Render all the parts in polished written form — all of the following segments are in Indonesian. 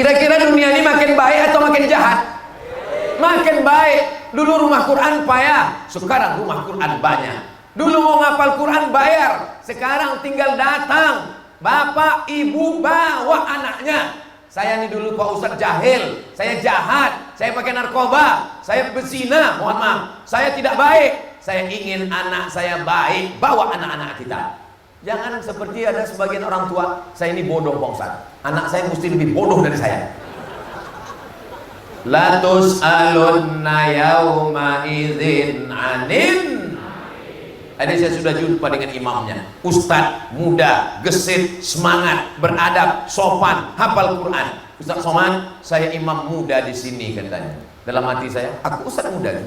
Kira-kira dunia ini makin baik atau makin jahat? Makin baik. Dulu rumah Quran payah, sekarang rumah Quran banyak. Dulu mau ngapal Quran bayar, sekarang tinggal datang. Bapak, ibu bawa anaknya. Saya ini dulu Pak Ustadz jahil, saya jahat, saya pakai narkoba, saya berzina, mohon maaf, saya tidak baik. Saya ingin anak saya baik, bawa anak-anak kita. Jangan seperti ada sebagian orang tua, saya ini bodoh Pak Ustadz, anak saya mesti lebih bodoh dari saya. La tus'alunna yawma idzin anin. Tadi saya sudah jumpa dengan imamnya, Ustadz muda, gesit, semangat, beradab, sopan, hafal Quran. Ustadz Somad, saya imam muda di sini katanya. Dalam hati saya, aku Ustadz muda.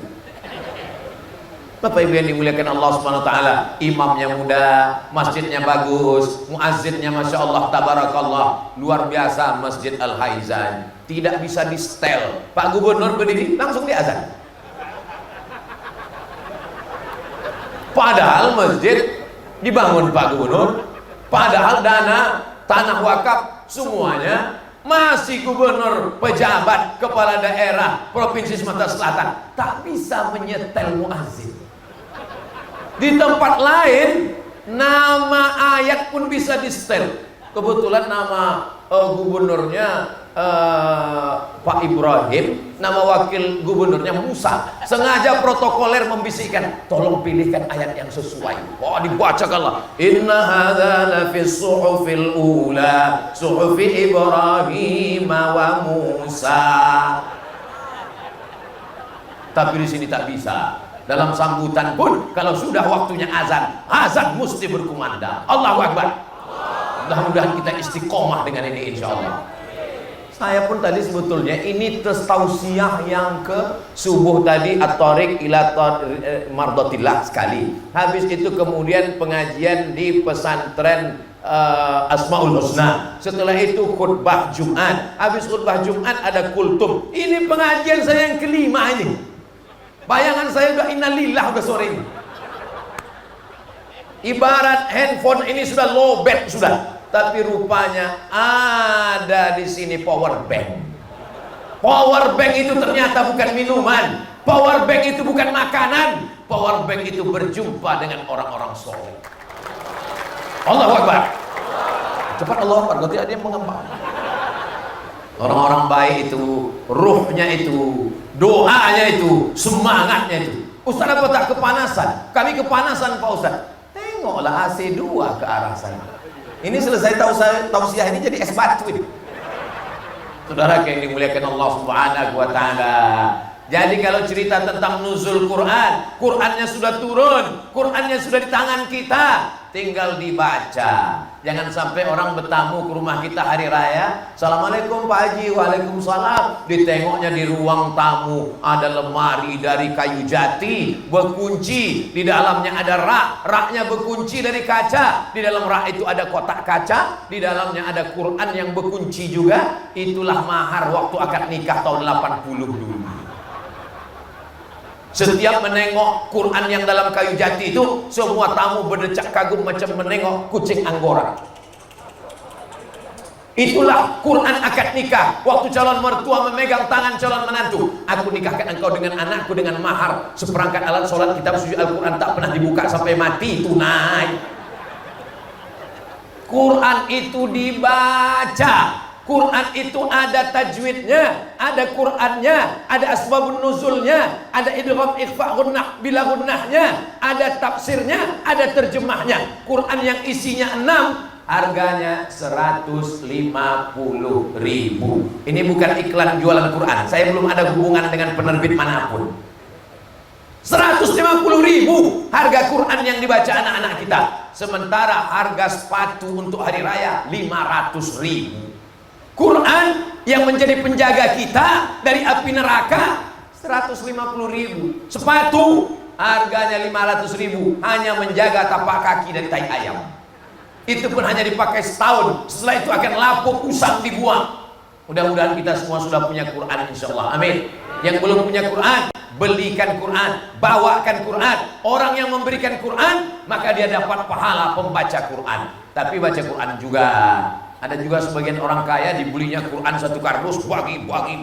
Bapak Ibu yang dimuliakan Allah Subhanahu wa taala, imamnya muda, masjidnya bagus, muazzinnya Masya Allah tabarakallah, luar biasa Masjid Al-Haizan. Tidak bisa di setel. Pak Gubernur berdiri langsung diazan. Padahal masjid dibangun Pak Gubernur, padahal dana tanah wakaf semuanya masih gubernur, pejabat, kepala daerah Provinsi Sumatera Selatan tak bisa menyetel muazzin. Di tempat lain nama ayat pun bisa di-setel. Kebetulan nama gubernurnya Pak Ibrahim, nama wakil gubernurnya Musa. Sengaja protokoler membisikkan, tolong pilihkan ayat yang sesuai. Oh, dibacakanlah. Inna hadza lafis suhufil ula, suhufi Ibrahim wa Musa. Tapi di sini tak bisa. Dalam sambutan pun kalau sudah waktunya azan, azan mesti berkumandang. Allahu Akbar. Mudah-mudahan kita istiqomah dengan ini insya Allah. Saya pun tadi sebetulnya ini tausiah yang ke subuh tadi at-tariq ila mardatillah sekali. Habis itu kemudian pengajian di pesantren Asmaul Husna. Setelah itu khutbah Jumat. Habis khutbah Jumat ada kultum. Ini pengajian saya yang kelima ini. Bayangan saya udah innalillah udah sore ini. Ibarat handphone ini sudah lowbat sudah. Tapi rupanya ada di sini power bank. Power bank itu ternyata bukan minuman. Power bank itu bukan makanan. Power bank itu berjumpa dengan orang-orang soleh. Allahu Akbar. Cepat Allahu Akbar, nanti ada yang mengembang. Orang-orang baik itu, ruhnya itu, doanya itu, semangatnya itu. Ustaz apa tak kepanasan? Kami kepanasan Pak Ustaz. Tengoklah AC2 ke arah sana. Ini selesai tausiah ini jadi es batu ini. Saudara yang dimuliakan Allah Subhanahu wa taala. Jadi kalau cerita tentang nuzul Quran, Qurannya sudah turun, Qurannya sudah di tangan kita, tinggal dibaca. Jangan sampai orang bertamu ke rumah kita hari raya, Assalamualaikum Pak Haji, waalaikumsalam. Ditengoknya di ruang tamu ada lemari dari kayu jati, berkunci, di dalamnya ada raknya berkunci dari kaca, di dalam rak itu ada kotak kaca, di dalamnya ada Quran yang berkunci juga. Itulah mahar waktu akad nikah tahun 80 dulu. Setiap menengok Quran yang dalam kayu jati itu, semua tamu berdecak kagum macam menengok kucing Anggora. Itulah Quran akad nikah. Waktu calon mertua memegang tangan calon menantu, aku nikahkan engkau dengan anakku dengan mahar seperangkat alat sholat, kitab suci Al-Quran tak pernah dibuka sampai mati, tunai. Quran itu dibaca. Quran itu ada tajwidnya, ada Qurannya, ada asbabun nuzulnya, ada idgham ikhfa gunnah bila gunnahnya, ada tafsirnya, ada terjemahnya. Quran yang isinya 6, harganya 150.000. Ini bukan iklan jualan Quran. Saya belum ada hubungan dengan penerbit manapun. 150.000 harga Quran yang dibaca anak-anak kita. Sementara harga sepatu untuk hari raya 500.000. Quran yang menjadi penjaga kita dari api neraka 150.000. Sepatu harganya 500.000, hanya menjaga tapak kaki dari tai ayam. Itu pun hanya dipakai setahun, setelah itu akan lapuk, usang, dibuang. Mudah-mudahan kita semua sudah punya Quran insyaallah. Amin. Yang belum punya Quran, belikan Quran, bawakan Quran. Orang yang memberikan Quran, maka dia dapat pahala pembaca Quran. Tapi baca Quran juga Ada juga sebagian orang kaya dibulinya Quran satu kardus, bagi. Bapak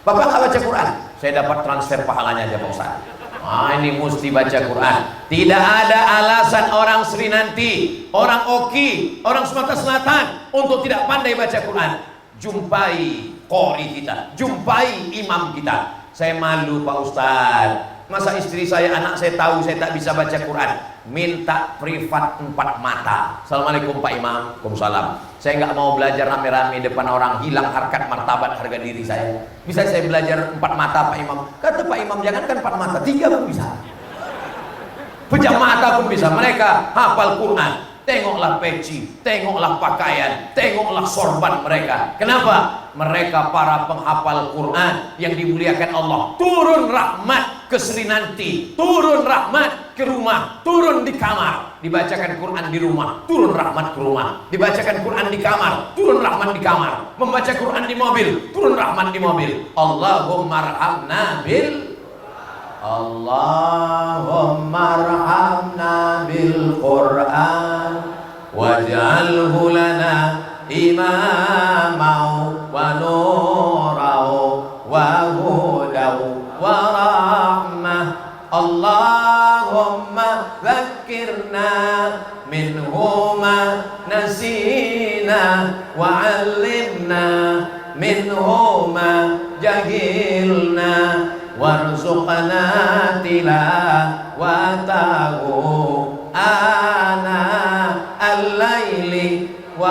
nggak baca Quran? Saya dapat transfer pahalanya aja Pak Ustaz. Ini mesti baca Quran. Tidak ada alasan orang Sri Nanti, orang Oki, orang Sumatera Selatan untuk tidak pandai baca Quran. Jumpai qori kita, jumpai imam kita. Saya malu Pak Ustaz. Masa istri saya, anak saya tahu saya tak bisa baca Quran, minta privat 4 mata. Assalamualaikum Pak Imam. Waalaikumsalam. Saya nggak mau belajar rame-rame depan orang, hilang harkat martabat harga diri saya. Bisa saya belajar 4 mata Pak Imam? Kata Pak Imam, jangankan 4 mata, 3 pun bisa. Pejam mata pun bisa. Mereka hafal Quran. Tengoklah peci, tengoklah pakaian, tengoklah sorban mereka. Kenapa? Mereka para penghafal Quran yang dimuliakan Allah. Turun rahmat ke Sri Nanti, turun rahmat ke rumah, turun di kamar. Dibacakan Quran di rumah, turun rahmat ke rumah. Dibacakan Quran di kamar, turun rahmat di kamar. Membaca Quran di mobil, turun rahmat di mobil. Allahumma arhamna bil Allahumma arhamna bil Quran waj'alhu lana imamau wa nurau wa hudau wa rahmah. Allahumma dzakirna minhu ma nasina wa 'allimna minhu ma jahilna warzuqna tilawatahu ana al-laili wa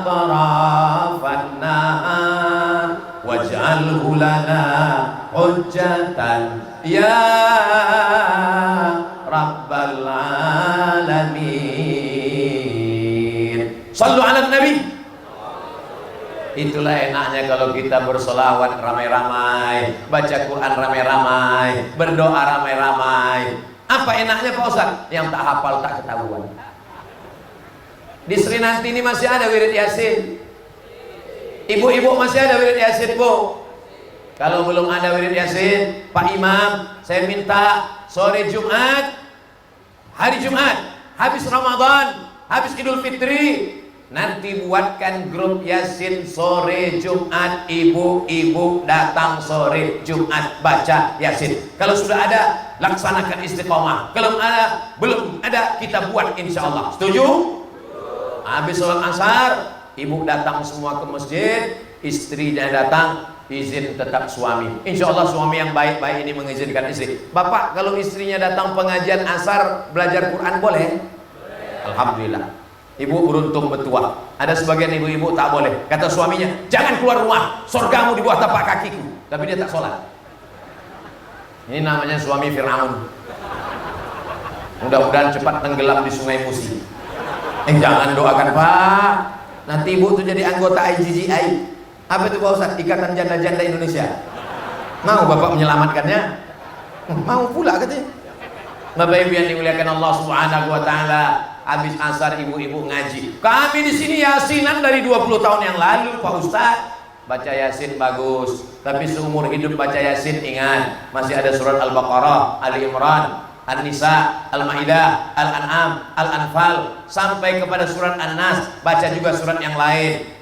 atrafan nahar waj'alhu lana hujjatan ya rabbal alamin. Sallu ala nabi. Itulah enaknya kalau kita bersolawat ramai-ramai, baca Quran ramai-ramai, berdoa ramai-ramai. Apa enaknya Pak Ustaz? Yang tak hafal tak ketahuan. Di Sri Nanti ini masih ada wirid Yasin. Ibu-ibu masih ada wirid Yasin, Bu? Kalau belum ada wirid Yasin, Pak Imam, saya minta sore Jumat, hari Jumat, habis Ramadan, habis Idul Fitri, nanti buatkan grup Yasin sore Jumat. Ibu-ibu datang sore Jumat baca Yasin. Kalau sudah ada, laksanakan istiqomah. Kalau belum ada, kita buat insya Allah. Setuju? Habis sholat asar, ibu datang semua ke masjid, istrinya datang, izin tetap suami. Insya Allah suami yang baik-baik ini mengizinkan istri. Bapak, kalau istrinya datang pengajian asar belajar Quran boleh? Alhamdulillah. Ibu beruntung bertuah. Ada sebagian ibu-ibu tak boleh. Kata suaminya, jangan keluar rumah, surgamu di bawah tapak kakiku. Tapi dia tak sholat. Ini namanya suami Fir'aun. Mudah-mudahan cepat tenggelam di sungai Musi. Jangan doakan Pak, nanti ibu tuh jadi anggota IGGI. Apa itu Pak Ustaz? Ikatan Janda-Janda Indonesia. Mau Bapak menyelamatkannya? Mau pula katanya. Bapak Ibu yang dimuliakan Allah Subhanahu wa taala, habis asar ibu-ibu ngaji. Kami di sini yasinan dari 20 tahun yang lalu Pak Ustaz. Baca Yasin bagus, tapi seumur hidup baca Yasin ingat, masih ada surat Al-Baqarah, Ali Imran, An-Nisa, Al-Maidah, Al-An'am, Al-Anfal, sampai kepada surat An-Nas. Baca juga surat yang lain.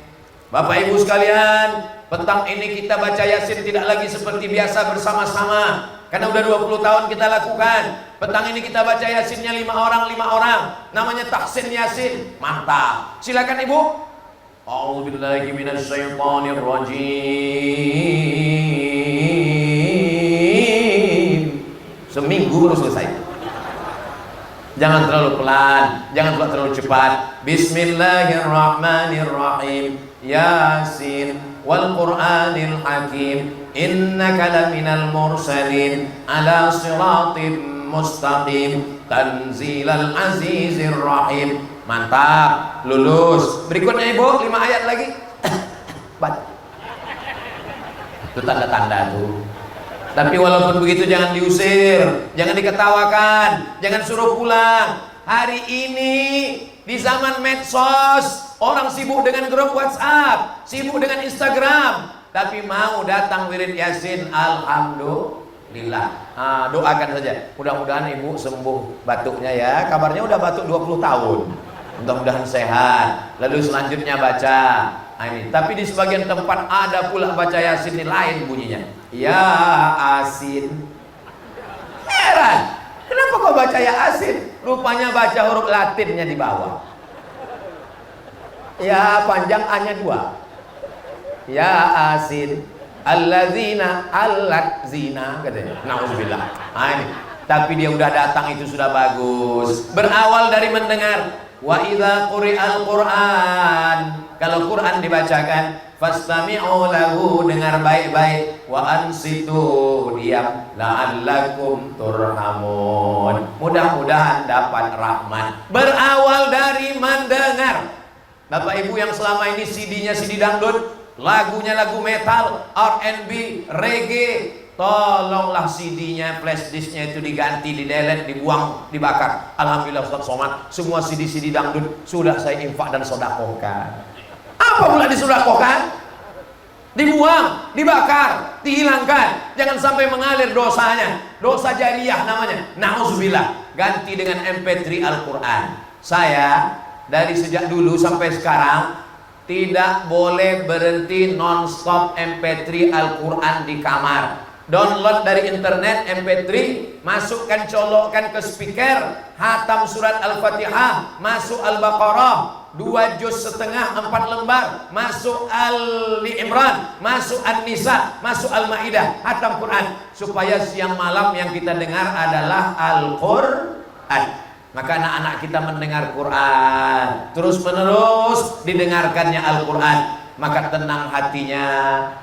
Bapak Ibu sekalian, petang ini kita baca Yasin tidak lagi seperti biasa bersama-sama, karena udah 20 tahun kita lakukan. Petang ini kita baca Yasinnya 5 orang, namanya tahsin Yasin. Mantap. Silakan Ibu. A'udzubillahi minasyaitonir rajim. Seminggu baru selesai. Jangan terlalu pelan, jangan pula terlalu cepat. Bismillahirrahmanirrahim. Yasin wal Qur'anil Hakim. Innaka laminal mursalin ala siratim mustaqim. Tanzilal azizir rahim. Mantap, lulus. Berikutnya Ibu, 5 ayat lagi. Itu tanda-tanda tuh. Tapi walaupun begitu jangan diusir, jangan diketawakan, jangan suruh pulang. Hari ini di zaman medsos, orang sibuk dengan grup WhatsApp, sibuk dengan Instagram, tapi mau datang wirid Yasin, alhamdulillah. Doakan saja, mudah-mudahan Ibu sembuh batuknya ya. Kabarnya udah batuk 20 tahun. mudah-mudahan sehat. Lalu selanjutnya baca ini. Tapi di sebagian tempat ada pula baca Yasin ini lain bunyinya. Ya Asin. Heran, kenapa kau baca Ya Asin? Rupanya baca huruf Latinnya di bawah. Ya panjang A-nya 2. Ya Asin. Alladzina alladzina katanya. Nauzubillah. Ini. Tapi dia udah datang itu sudah bagus. Berawal dari mendengar. Wa idza quri'al Qur'an, kalau Quran dibacakan, fastami'u lahu, dengar baik-baik, wa ansitu, diam, la'allakum turhamun, mudah-mudahan dapat rahmat. Berawal dari mendengar. Bapak Ibu yang selama ini CD-nya CD dangdut, lagunya lagu metal, R&B, reggae, tolonglah CD-nya, flash disk-nya itu diganti, didelete, dibuang, dibakar. Alhamdulillah Ustaz Somad, semua CD-CD dangdut sudah saya infak dan sodakohkan. Apa pula disodakohkan? Dibuang, dibakar, dihilangkan. Jangan sampai mengalir dosanya. Dosa jariyah namanya. Nauzubillah. Ganti dengan MP3 Al-Quran. Saya dari sejak dulu sampai sekarang tidak boleh berhenti non-stop MP3 Al-Quran di kamar. Download dari internet MP3, masukkan, colokkan ke speaker, hatam surat Al-Fatihah, masuk Al-Baqarah 2 juz setengah 4 lembar, masuk Ali Imran, masuk An-Nisa, masuk Al-Maidah, hatam Quran, supaya siang malam yang kita dengar adalah Al-Quran. Maka anak-anak kita mendengar Quran, terus menerus didengarkannya Al-Quran, maka tenang hatinya.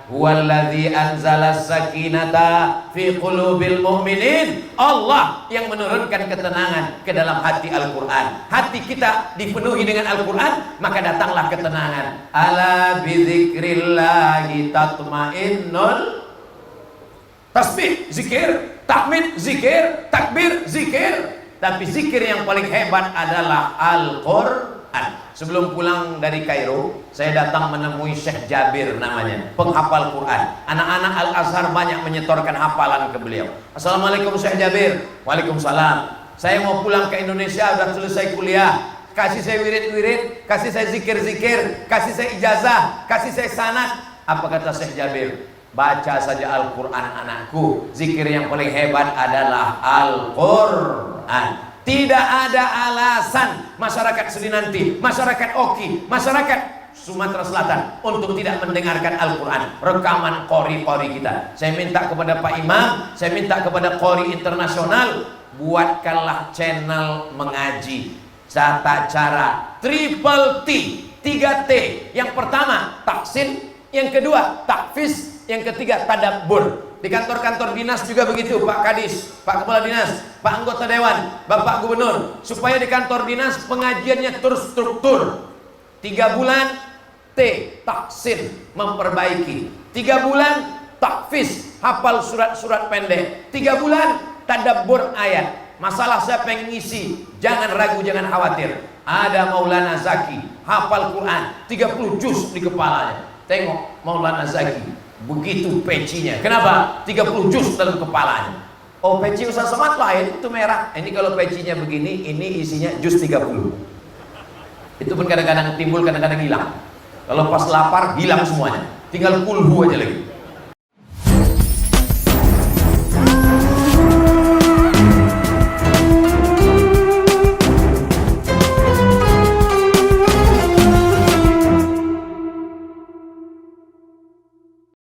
Huwallazi anzalas sakinata fi qulubil mu'minin. Allah yang menurunkan ketenangan ke dalam hati Al-Quran. Hati kita dipenuhi dengan Al-Quran, maka datanglah ketenangan. Ala bidzikrillahi tatmainnul. Tasbih, zikir, tahmid, zikir, takbir, zikir. Tapi zikir yang paling hebat adalah Al-Quran. Sebelum pulang dari Kairo, saya datang menemui Syekh Jabir namanya, penghafal Quran. Anak-anak Al-Azhar banyak menyetorkan hafalan ke beliau. Assalamualaikum Syekh Jabir. Waalaikumsalam. Saya mau pulang ke Indonesia, sudah selesai kuliah. Kasih saya wirid-wirid, kasih saya zikir-zikir, kasih saya ijazah, kasih saya sanad. Apa kata Syekh Jabir? Baca saja Al-Quran anakku. Zikir yang paling hebat adalah Al-Quran. Tidak ada alasan masyarakat Surinanti, masyarakat Oki, masyarakat Sumatera Selatan untuk tidak mendengarkan Al-Quran, rekaman qori-qori kita. Saya minta kepada Pak Imam, saya minta kepada qori internasional, buatkanlah channel mengaji tata cara triple T, 3 T. Yang pertama taksin, yang kedua takfiz, yang ketiga tadabbur. Di kantor-kantor dinas juga begitu, Pak Kadis, Pak Kepala Dinas, Pak Anggota Dewan, Bapak Gubernur, supaya di kantor dinas pengajiannya terstruktur. 3 bulan T, taksin, memperbaiki. 3 bulan takfiz, hafal surat-surat pendek. 3 bulan tadabbur ayat. Masalah siapa yang ngisi, jangan ragu, jangan khawatir. Ada Maulana Zaki, hafal Quran 30 juz di kepalanya. Tengok Maulana Zaki, begitu pecinya. Kenapa? 30 juz dalam kepalanya. Oh, peci Ustaz Somad lain, itu merah. Ini kalau pecinya begini, ini isinya juz 30. Itu pun kadang-kadang timbul, kadang-kadang hilang. Kalau pas lapar, hilang semuanya. Tinggal kulhu aja lagi.